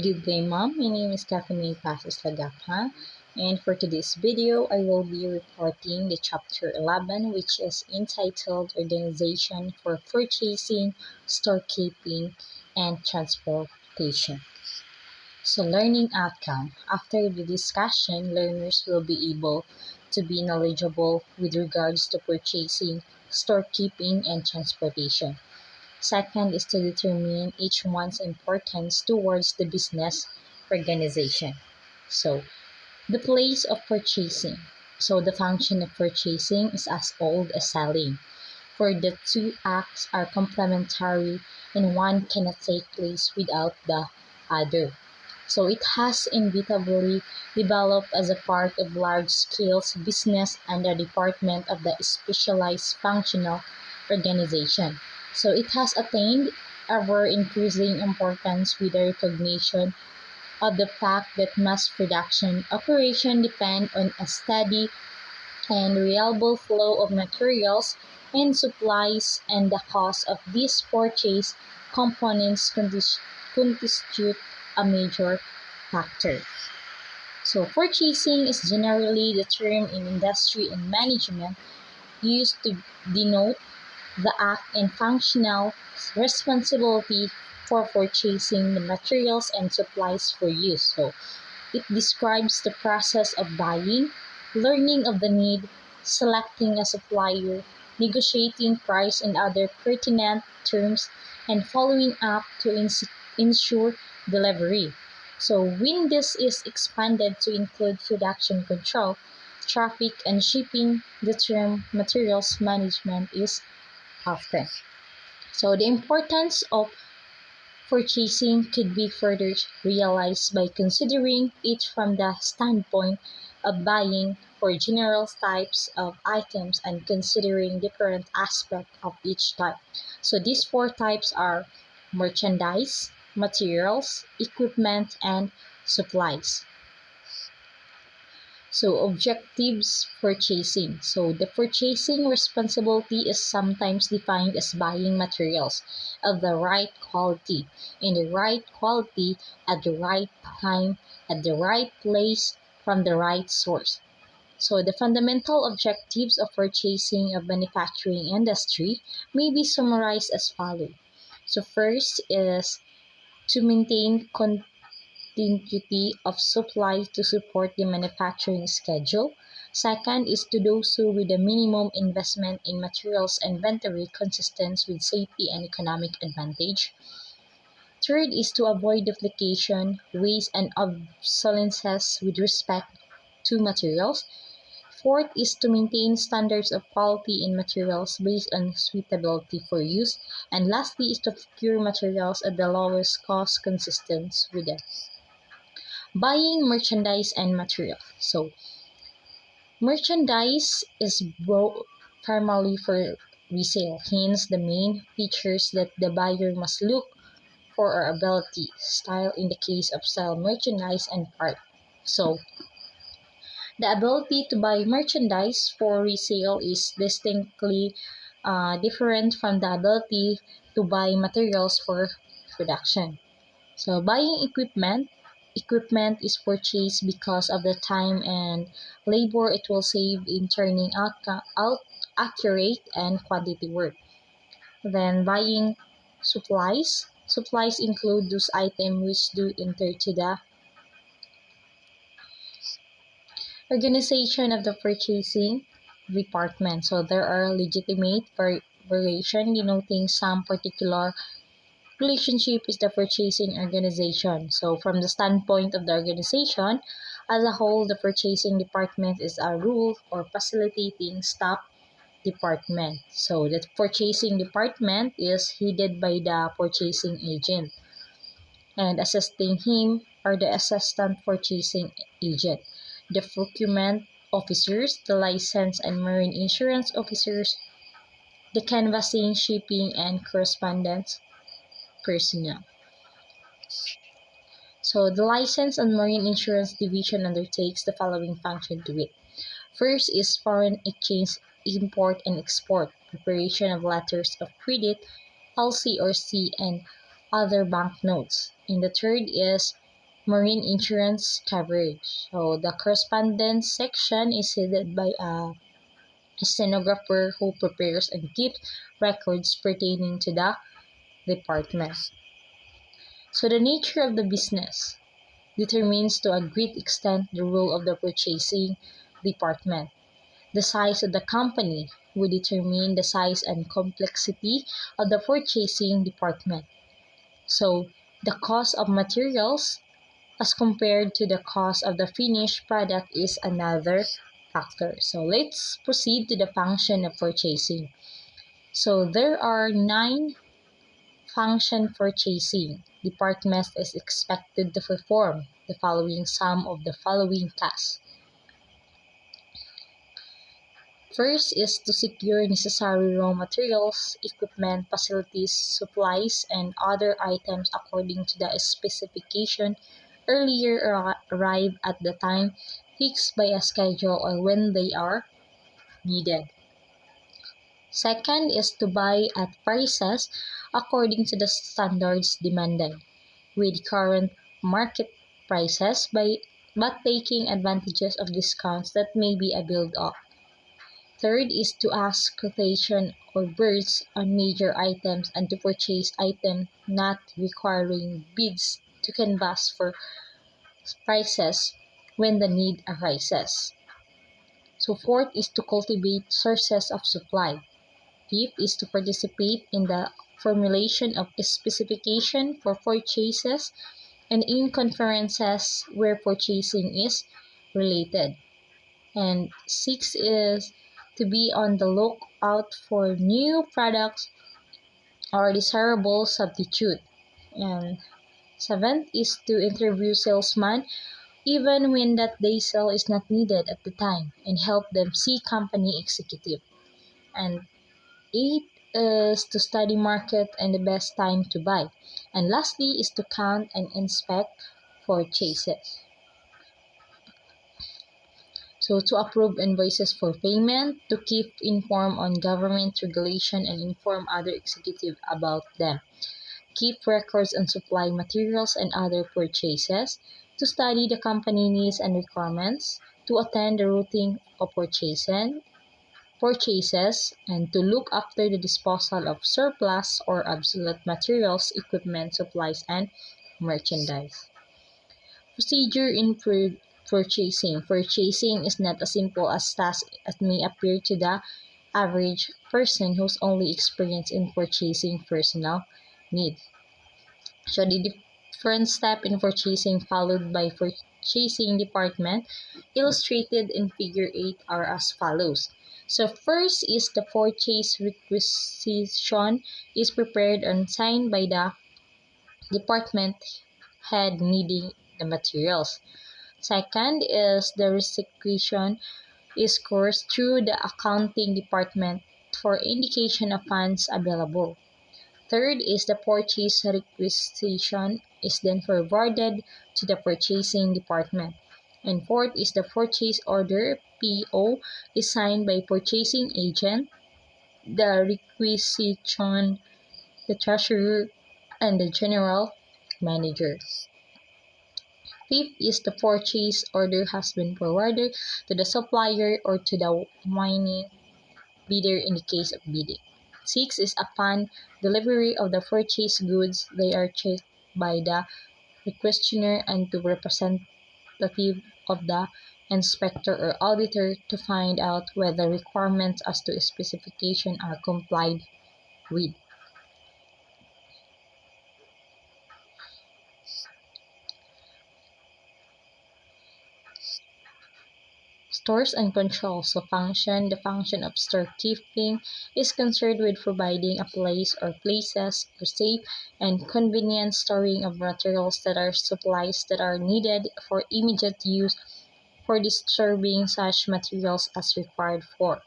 Good day, Mom. My name is Stephanie Lagapa, and for today's video, I will be reporting the chapter 11, which is entitled Organization for Purchasing, Storekeeping, and Transportation. So, learning outcome. After the discussion, learners will be able to be knowledgeable with regards to purchasing, storekeeping, and transportation. Second is to determine each one's importance towards the business organization. So, the place of purchasing. So, the function of purchasing is as old as selling, for the two acts are complementary and one cannot take place without the other. So, it has inevitably developed as a part of large-scale business and a department of the specialized functional organization. So it has attained ever increasing importance with the recognition of the fact that mass production operation depend on a steady and reliable flow of materials and supplies, and the cost of these purchase components constitute a major factor. So purchasing is generally the term in industry and management used to denote the act and functional responsibility for purchasing the materials and supplies for use. So it describes the process of buying, learning of the need, selecting a supplier, negotiating price and other pertinent terms, and following up to ensure delivery. So when this is expanded to include production control, traffic and shipping, the term materials management is often. So the importance of purchasing could be further realized by considering it from the standpoint of buying for general types of items and considering different aspects of each type. So these four types are merchandise, materials, equipment, and supplies. So objectives purchasing. So the purchasing responsibility is sometimes defined as buying materials of the right quality, in the right quality, at the right time, at the right place, from the right source. So the fundamental objectives of purchasing of manufacturing industry may be summarized as follows. So first is to maintain continuity of supply to support the manufacturing schedule. Second is to do so with a minimum investment in materials inventory consistent with safety and economic advantage. Third is to avoid duplication, waste, and obsolescence with respect to materials. Fourth is to maintain standards of quality in materials based on suitability for use. And lastly is to procure materials at the lowest cost consistent with them. Buying merchandise and material. So, merchandise is primarily for resale. Hence, the main features that the buyer must look for are ability, style in the case of style merchandise, and part. So, the ability to buy merchandise for resale is distinctly different from the ability to buy materials for production. So buying equipment is purchased because of the time and labor it will save in turning out accurate and quantity work. Then buying supplies include those items which do enter to the organization of the purchasing department. So there are legitimate variation denoting some particular relationship is the purchasing organization. So from the standpoint of the organization as a whole, the purchasing department is a rule or facilitating staff department. So the purchasing department is headed by the purchasing agent, and assisting him are the assistant purchasing agent, the procurement officers, the license and marine insurance officers, the canvassing, shipping, and correspondence personnel. So the License and Marine Insurance Division undertakes the following function to it. First is foreign exchange import and export, preparation of letters of credit, LC or C, and other banknotes. And the third is marine insurance coverage. So the correspondence section is headed by a stenographer who prepares and keeps records pertaining to the department. So the nature of the business determines to a great extent the role of the purchasing department. The size of the company would determine the size and complexity of the purchasing department. So the cost of materials as compared to the cost of the finished product is another factor. So let's proceed to the function of purchasing. So there are 9 function purchasing department is expected to perform the following some of the following tasks. First is to secure necessary raw materials, equipment, facilities, supplies, and other items according to the specification earlier arrive at the time fixed by a schedule or when they are needed. Second is to buy at prices according to the standards demanded with current market prices but taking advantages of discounts that may be availed of. Third is to ask quotation or bids on major items and to purchase items not requiring bids to canvass for prices when the need arises. So fourth is to cultivate sources of supply. Fifth is to participate in the formulation of a specification for purchases and in conferences where purchasing is related. And six is to be on the lookout for new products or desirable substitute. And seventh is to interview salesman even when that they sell is not needed at the time and help them see company executive. And eight is to study market and the best time to buy. And lastly is to count and inspect purchases. So to approve invoices for payment, to keep informed on government regulation and inform other executive about them. Keep records on supply materials and other purchases, to study the company needs and requirements, to attend the routing of purchases, and to look after the disposal of surplus or obsolete materials, equipment, supplies, and merchandise. Procedure in purchasing. Purchasing is not as simple as task as may appear to the average person who's only experienced in purchasing personal needs. So the different step in purchasing followed by purchasing department illustrated in figure 8 are as follows. So first is the purchase requisition is prepared and signed by the department head needing the materials. Second is the requisition is coursed through the accounting department for indication of funds available. Third is the purchase requisition is then forwarded to the purchasing department. And fourth is the purchase order PO is signed by purchasing agent, the requisition, the treasurer, and the general manager. Fifth is the purchase order has been forwarded to the supplier or to the winning bidder in the case of bidding. Six is upon delivery of the purchased goods, they are checked by the requisitioner and to representative of the inspector or auditor to find out whether requirements as to specification are complied with. Stores and control. So the function of storekeeping is concerned with providing a place or places for safe and convenient storing of materials that are supplies that are needed for immediate use for disturbing such materials as required for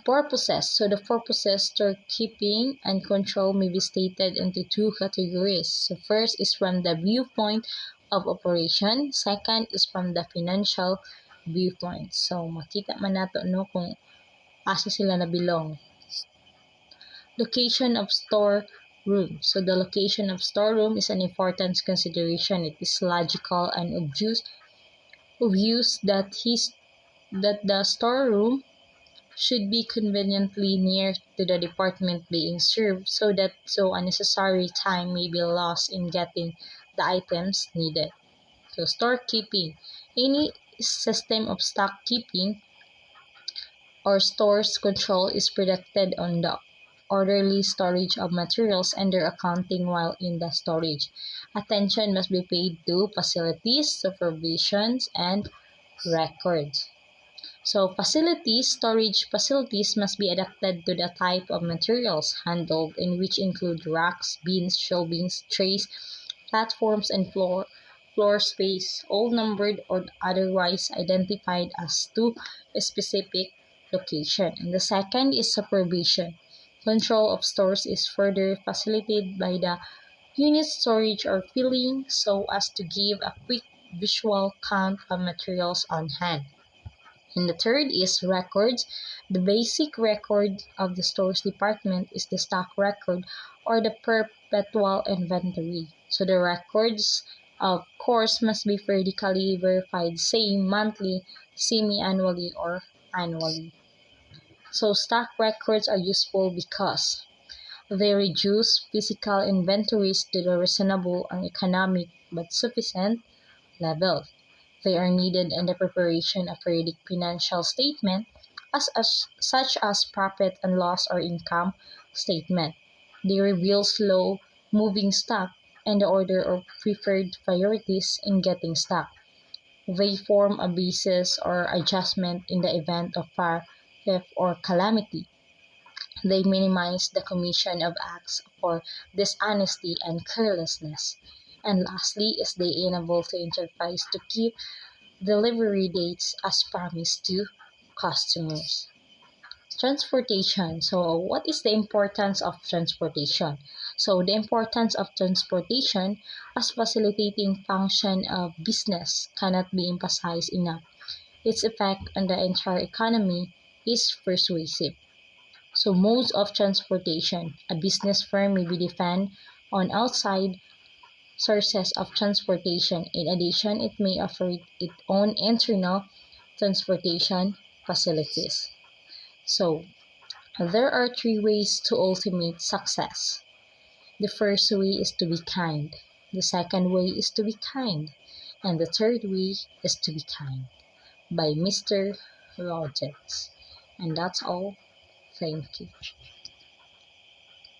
purposes. So the purposes storekeeping and control may be stated into two categories. So first is from the viewpoint of operation, second is from the financial viewpoint. So makita man nato no kung asa sila nabilong. Location of store room. So the location of storeroom is an important consideration. It is logical and obvious that the storeroom should be conveniently near to the department being served so unnecessary time may be lost in getting the items needed. So storekeeping. Any system of stock keeping or stores control is predicated on the orderly storage of materials and their accounting while in the storage. Attention must be paid to facilities, supervisions, and records. So storage facilities must be adapted to the type of materials handled, in which include racks, bins, shelvings, trays, platforms, and floor space, all numbered or otherwise identified as to a specific location. And the second is supervision. Control of stores is further facilitated by the unit storage or filling so as to give a quick visual count of materials on hand. And the third is records. The basic record of the stores department is the stock record or the perpetual inventory. So the records, of course, must be periodically verified, say monthly, semi-annually, or annually. So stock records are useful because they reduce physical inventories to the reasonable and economic but sufficient level. They are needed in the preparation of periodic financial statement such as profit and loss or income statement. They reveal slow moving stock and the order of preferred priorities in getting stock. They form a basis or adjustment in the event of fire, theft, or calamity. They minimize the commission of acts for dishonesty and carelessness. And lastly is they enable the enterprise to keep delivery dates as promised to customers. Transportation. So, what is the importance of transportation? So, the importance of transportation as facilitating function of business cannot be emphasized enough. Its effect on the entire economy is persuasive. So, modes of transportation. A business firm may be depend on outside sources of transportation. In addition, it may offer its own internal transportation facilities. So, there are three ways to ultimate success. The first way is to be kind. The second way is to be kind. And the third way is to be kind. By Mr. Rogers. And that's all. Thank you.